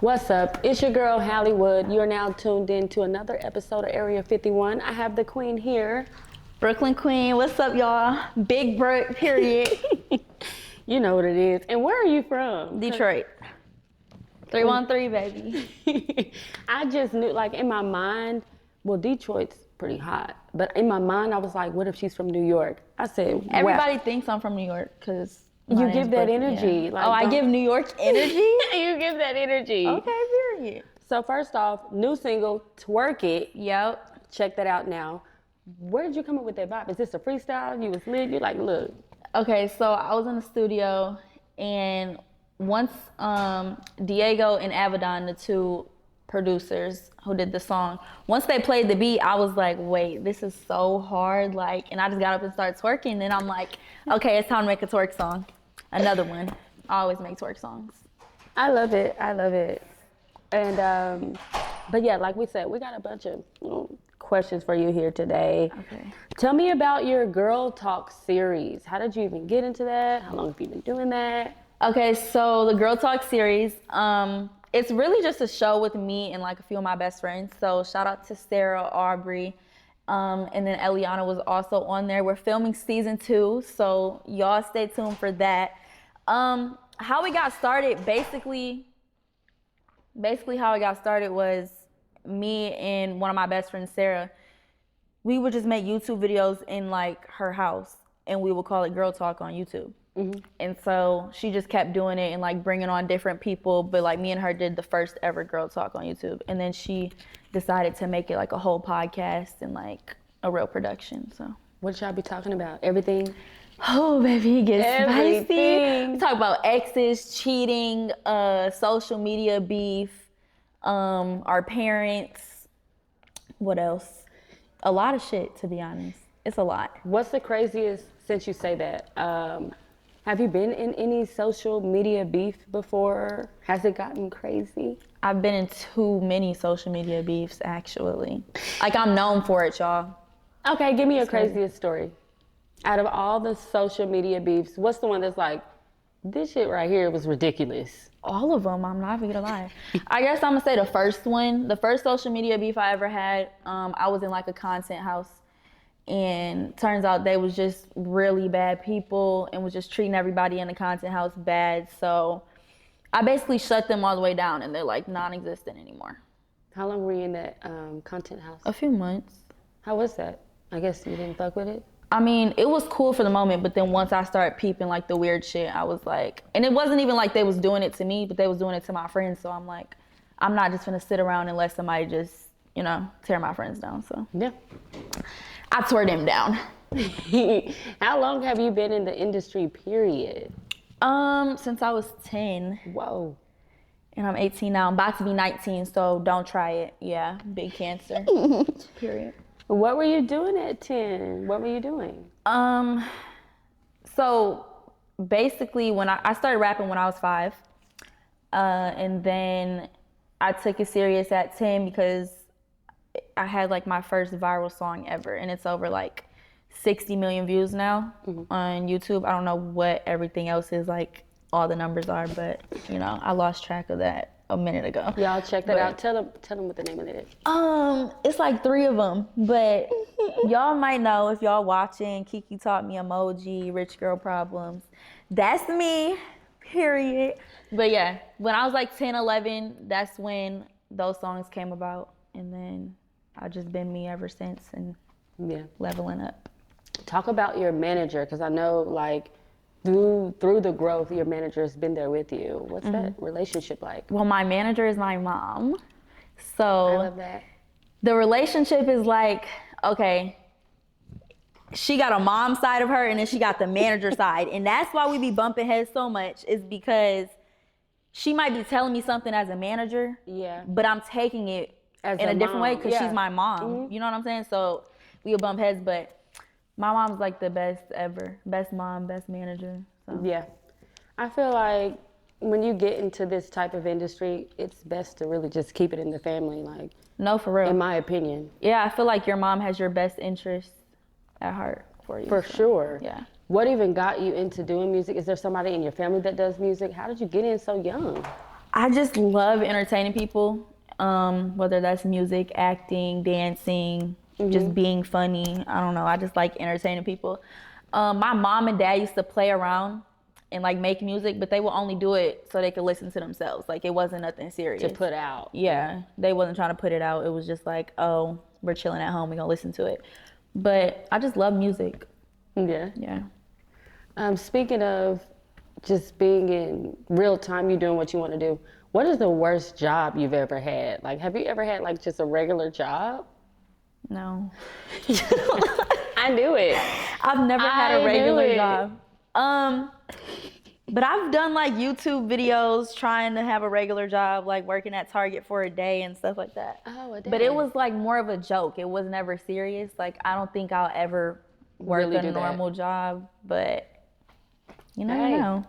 What's up? It's your girl, Halliewood. You're now tuned in to another episode of Area 51. I have the queen here. Brooklyn Queen. What's up, y'all? Big Brook, period. You know what it is. And where are you from? Detroit. 313, baby. I just knew, like, in my mind, well, Detroit's pretty hot. But in my mind, I was like, what if she's from New York? I said, wow. Everybody thinks I'm from New York because you give that energy. Yeah. Like, I give New York energy? You give that energy. Okay, period. So first off, new single, Twerk It. Yep. Check that out now. Where did you come up with that vibe? Is this a freestyle? You was lit? You like, look. Okay, so I was in the studio, and once Diego and Avedon, the two producers who did the song, once they played the beat, I was like, wait, this is so hard. Like, and I just got up and started twerking, and I'm like, okay, it's time to make a twerk song. Another one. I always make twerk songs. I love it. I love it. And, but yeah, like we said, we got a bunch of questions for you here today. Okay. Tell me about your Girl Talk series. How did you even get into that? How long have you been doing that? Okay, so the Girl Talk series, it's really just a show with me and like a few of my best friends. So shout out to Sarah, Aubrey, and then Eliana was also on there. We're filming season 2, so y'all stay tuned for that. How we got started, basically how it got started was me and one of my best friends, Sarah. We would just make YouTube videos in like her house, and we would call it Girl Talk on YouTube. Mm-hmm. And so she just kept doing it and like bringing on different people, but like me and her did the first ever Girl Talk on YouTube, and then she decided to make it like a whole podcast and like a real production. So what y'all be talking about? Everything? Oh, baby, it gets Everything. spicy. We talk about exes, cheating, social media beef, our parents. What else? A lot of shit, to be honest. It's a lot. What's the craziest, since you say that, have you been in any social media beef before? Has it gotten crazy? I've been in too many social media beefs, actually. Like, I'm known for it, y'all. Okay, give me your craziest story. Out of all the social media beefs, what's the one that's like, this shit right here was ridiculous? All of them, I'm not even gonna lie. I guess I'm gonna say the first one. The first social media beef I ever had, I was in like a content house, and turns out they was just really bad people and was just treating everybody in the content house bad. So I basically shut them all the way down, and they're like non-existent anymore. How long were you in that content house? A few months. How was that? I guess you didn't fuck with it? I mean, it was cool for the moment, but then once I started peeping like the weird shit, I was like, and it wasn't even like they was doing it to me, but they was doing it to my friends. So I'm like, I'm not just gonna sit around and let somebody just, tear my friends down. So yeah, I tore them down. How long have you been in the industry, period? Since I was 10. Whoa. And I'm 18 now. I'm about to be 19, so don't try it. Yeah, big cancer. Period. What were you doing at 10? What were you doing? So basically when I started rapping when I was 5. And then I took it serious at 10 because I had like my first viral song ever, and it's over like 60 million views now on YouTube. I don't know what everything else is, like all the numbers are, but I lost track of that a minute ago. Y'all check that out. Tell them what the name of it is. It's like 3 of them, but y'all might know if y'all watching. Kiki taught me emoji, rich girl problems. That's me, period. But yeah, when I was like 10, 11, that's when those songs came about, and then I've just been me ever since, and leveling up. Talk about your manager, because I know like through the growth, your manager has been there with you. What's that relationship like? Well, my manager is my mom. So I love that. The relationship is like, okay, she got a mom side of her, and then she got the manager side. And that's why we be bumping heads so much, is because she might be telling me something as a manager, but I'm taking it as in a different way because she's my mom. You know what I'm saying? So we would bump heads, but my mom's like the best ever. Best mom, best manager. So. Yeah. I feel like when you get into this type of industry, it's best to really just keep it in the family. Like, no, for real. In my opinion. Yeah, I feel like your mom has your best interest at heart for you. For sure. Yeah. What even got you into doing music? Is there somebody in your family that does music? How did you get in so young? I just love entertaining people, whether that's music, acting, dancing, just being funny. I don't know. I just like entertaining people. My mom and dad used to play around and like make music, but they would only do it so they could listen to themselves. Like it wasn't nothing serious. To put out. Yeah, they wasn't trying to put it out. It was just like, oh, we're chilling at home, we're gonna listen to it. But I just love music. Yeah. Yeah. Speaking of just being in real time, you doing what you want to do. What is the worst job you've ever had? Like, have you ever had like just a regular job? No. I knew it. I've never had a regular job. But I've done like YouTube videos trying to have a regular job, like working at Target for a day and stuff like that. Oh, a day. But it was like more of a joke. It was never serious. Like I don't think I'll ever work Really a normal job, but you never know.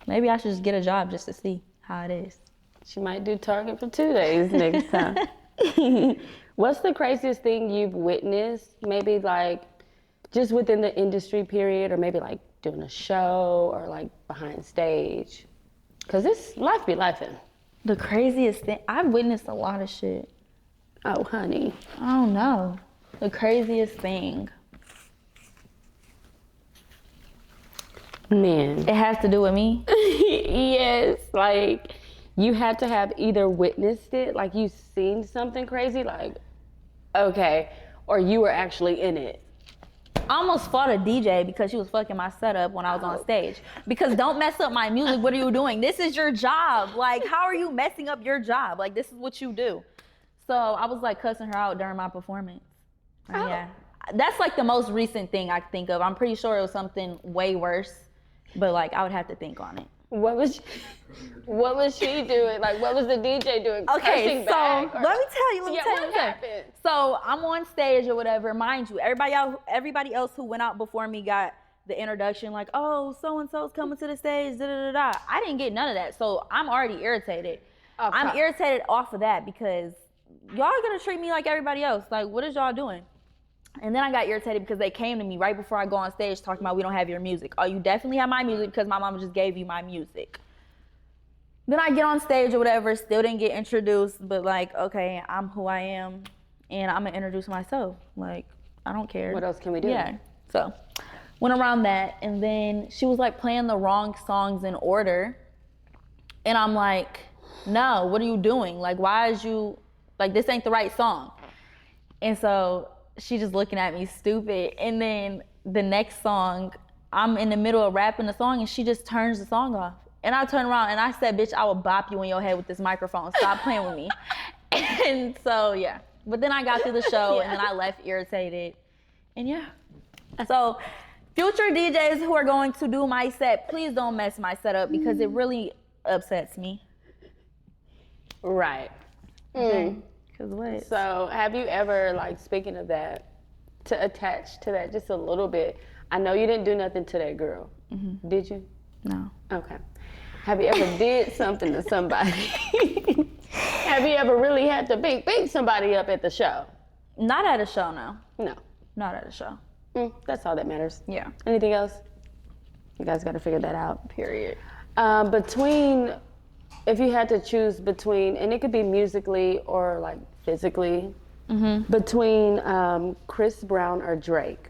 Maybe I should just get a job just to see how it is. She might do Target for 2 days next time. What's the craziest thing you've witnessed? Maybe like just within the industry period, or maybe like doing a show or like behind stage? Cause this life be lifing. The craziest thing, I've witnessed a lot of shit. Oh, honey. I don't know. The craziest thing. Man. It has to do with me? Yes, like you had to have either witnessed it, like you seen something crazy, like, okay, or you were actually in it. I almost fought a DJ because she was fucking my setup when I was on stage. Because don't mess up my music. What are you doing? This is your job. Like, how are you messing up your job? Like, this is what you do. So I was like cussing her out during my performance. Oh. Yeah. That's like the most recent thing I can think of. I'm pretty sure it was something way worse, but like I would have to think on it. What was she doing? Like, what was the DJ doing? Okay, Cursing so back, or- let me tell you. what happened? So I'm on stage or whatever. Mind you, everybody else who went out before me got the introduction, like, oh, so and so's coming to the stage. Da da da da. I didn't get none of that, so I'm already irritated. Okay. I'm irritated off of that because y'all are gonna treat me like everybody else. Like, what is y'all doing? And then I got irritated because they came to me right before I go on stage talking about we don't have your music. Oh, you definitely have my music because my mama just gave you my music. Then I get on stage or whatever, still didn't get introduced, but like, okay, I'm who I am and I'm gonna introduce myself. Like, I don't care. What else can we do? Yeah, so went around that, and then she was like playing the wrong songs in order. And I'm like, no, what are you doing? Like, why is you, like, this ain't the right song. And so she just looking at me stupid. And then the next song, I'm in the middle of rapping the song and she just turns the song off. And I turn around and I said, bitch, I will bop you in your head with this microphone. Stop playing with me. And so, yeah. But then I got through the show and then I left irritated. And yeah. So future DJs who are going to do my set, please don't mess my set up because it really upsets me. Right. Okay. Cause what? So have you ever, like, speaking of that, to attach to that just a little bit, I know you didn't do nothing to that girl. Mm-hmm. Did you? No. Okay. Have you ever did something to somebody? Have you ever really had to beat somebody up at the show? Not at a show, no. No. Not at a show. That's all that matters. Yeah. Anything else? You guys got to figure that out. Period. If you had to choose between, and it could be musically or like physically, between Chris Brown or Drake,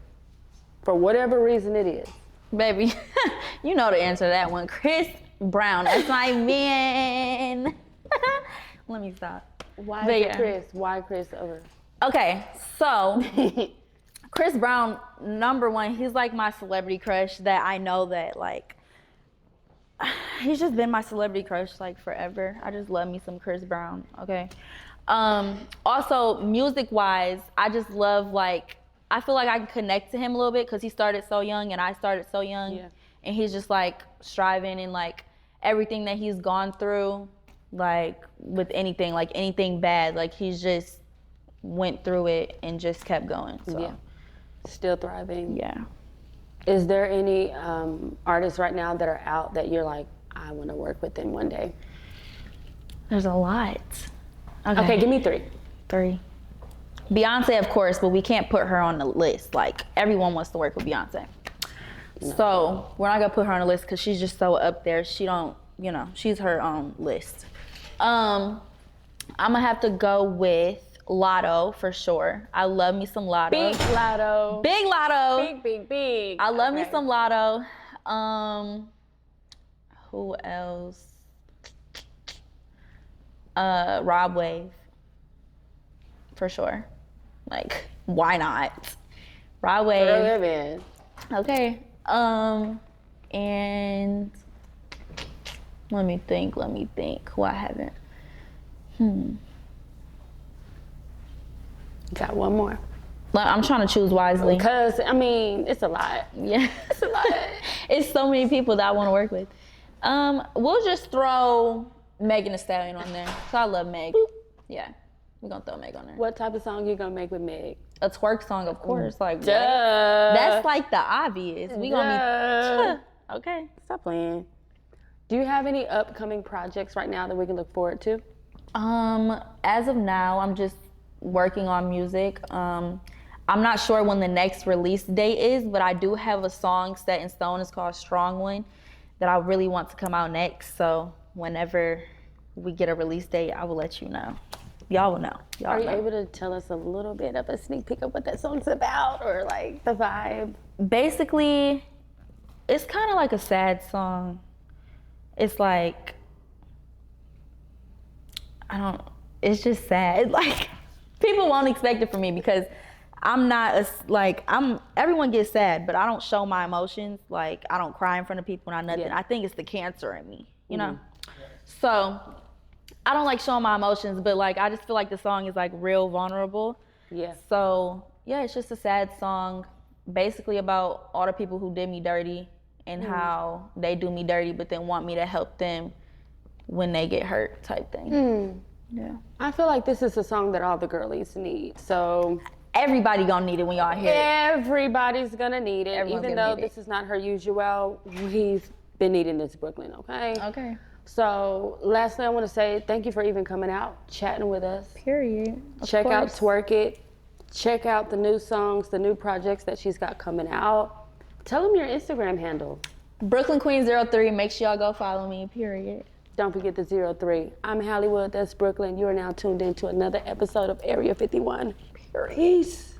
for whatever reason it is. Baby, you know the answer to that one. Chris Brown, that's my man. Let me stop. Why is it Chris? Why Chris over? Okay, so Chris Brown, number one, he's like my celebrity crush that I know that like, he's just been my celebrity crush like forever. I just love me some Chris Brown, okay? Also, music-wise, I just love, like, I feel like I can connect to him a little bit because he started so young and I started so young. Yeah. And he's just, like, striving and, like, everything that he's gone through, like, with anything, like, anything bad, like, he's just went through it and just kept going, so. Yeah. Still thriving. Yeah. Is there any artists right now that are out that you're like, I want to work with them one day? There's a lot. Okay, give me three. Three. Beyonce, of course, but we can't put her on the list. Like, everyone wants to work with Beyonce. No. So we're not gonna put her on the list because she's just so up there. She don't you know, she's her own list. I'm gonna have to go with Lotto for sure. I love me some Lotto. Big Lotto. Big Lotto. Big. I love me some Lotto. Who else? Rob Wave. For sure. Like, why not? Rob Wave. Girl, man. Okay. And let me think who I haven't. Got one more. I'm trying to choose wisely. Because, I mean, it's a lot. Yeah. It's a lot. It's so many people that I want to work with. We'll just throw Megan Thee Stallion on there. So I love Meg. Boop. Yeah. We're going to throw Meg on there. What type of song you going to make with Meg? A twerk song, of course. Like, Duh. What? That's like the obvious. We gonna be okay. Stop playing. Do you have any upcoming projects right now that we can look forward to? As of now, I'm just working on music. I'm not sure when the next release date is, but I do have a song set in stone. It's called Strong One that I really want to come out next. So whenever we get a release date, I will let you know. Y'all will know. Are you able to tell us a little bit of a sneak peek of what that song's about, or like the vibe? Basically, it's kind of like a sad song. It's like, it's just sad. Like, people won't expect it from me because I'm not everyone gets sad, but I don't show my emotions. Like, I don't cry in front of people, not nothing. Yeah. I think it's the cancer in me, you know? So I don't like showing my emotions, but like, I just feel like the song is like real vulnerable. Yeah. So yeah, it's just a sad song, basically about all the people who did me dirty and how they do me dirty, but then want me to help them when they get hurt type thing. Yeah. I feel like this is a song that all the girlies need. So everybody gonna need it when y'all hear it. Everybody's gonna need it. Everyone's even though this is not her usual, we've been needing this, Brooklyn, okay? Okay. So lastly, I want to say thank you for even coming out, chatting with us. Period. Check out Twerk It. Check out the new songs, the new projects that she's got coming out. Tell them your Instagram handle. Brooklyn Queen 03. Make sure y'all go follow me, period. Don't forget the 03. I'm Halliewood, that's Brooklyn. You are now tuned in to another episode of Area 51. Peace.